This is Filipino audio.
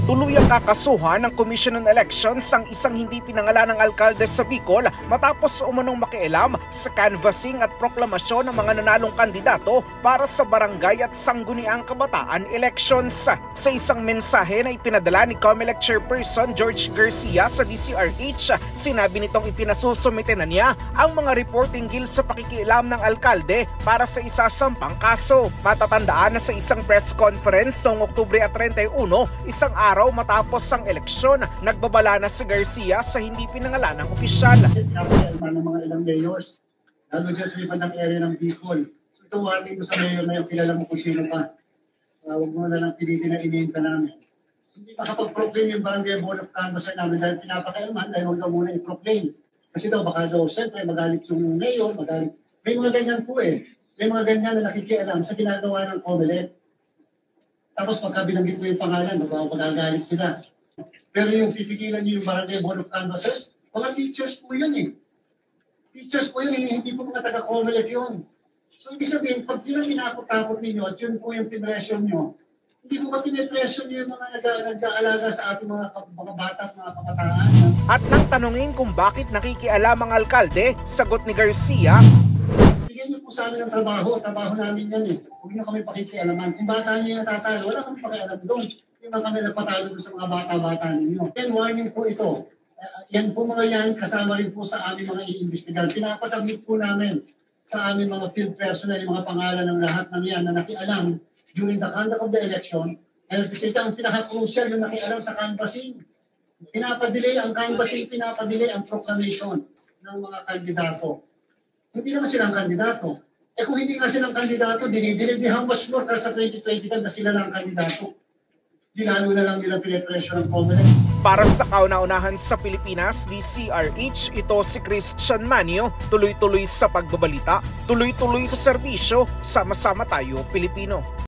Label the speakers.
Speaker 1: Tuloy ang kakasuhan ng Commission on Elections ang isang hindi pinangalanang alkalde sa Bicol matapos umanong makialam sa canvassing at proklamasyon ng mga nanalong kandidato para sa barangay at sangguniang kabataan elections. Sa isang mensahe na ipinadala ni COMELEC Chairperson George Garcia sa DCRH, sinabi nitong ipinasusumite na niya ang mga report hinggil sa pakikialam ng alkalde para sa isasampang kaso. Matatandaan na sa isang press conference noong Oktubre 31, isang araw matapos ang eleksyon, nagbabala na si Garcia sa hindi pinangalanang opisyal.
Speaker 2: Ng mga ilang mayors, lalo dyan sa ibang area ng Bicol. So ito warning ko sa mayor na yung kilala mo kung sino pa. Huwag mo na lang pilitin na iname ka namin. Hindi makapag-proclaim yung barangay board of canvasser namin dahil pinapakailaman dahil huwag ka muna i-proclaim. Kasi daw baka daw siyempre magalit yung mayor, magalit. May mga ganyan po eh. May mga ganyan na nakikialam sa ginagawa ng COMELEC. Tapos pagka binanggit mo yung pangalan, magagalit sila. Pero yung pipigilan nyo yung barangay board of canvassers, mga teachers po yun eh. Teachers po yun, hindi po mga taga-COMELEC yun. So ibig sabihin, pag yun ang inakot-takot ninyo at yun po yung pinresyon nyo, hindi po ba pinipresyon nyo yung mga nag-aalaga sa ating mga bata at mga kabataan?
Speaker 1: At nang tanungin kung bakit nakikialam ang alkalde, sagot ni Garcia,
Speaker 2: bigyan niyo po sa amin ng trabaho namin yan eh. Huwag niyo kami pakikialaman. Kung bata niyo yung natatalo, wala kami pakialam doon. Hindi man kami nagpatalo doon sa mga bata-bata ninyo. Then warning po ito. Yan po mga yan, kasama rin po sa aming mga iimbestigan. Pinapasabit po namin sa aming mga field personnel, yung mga pangalan ng lahat ng yan na nakialam during the conduct of the election. And ito ang pinaka-crucial yung nakialam sa canvassing. Pinapadelay ang canvassing, pinapadelay ang proclamation ng mga kandidato. Hindi naman silang kandidato. Eh kung hindi nga silang kandidato, dinidilig ni how much more ka sa 2025 na sila lang kandidato. Di lalo na lang nila pinipresyo ng COMELEC.
Speaker 1: Para sa kauna-unahan sa Pilipinas, DCRH, ito si Christian Manio, tuloy-tuloy sa pagbabalita, tuloy-tuloy sa serbisyo, sama-sama tayo Pilipino.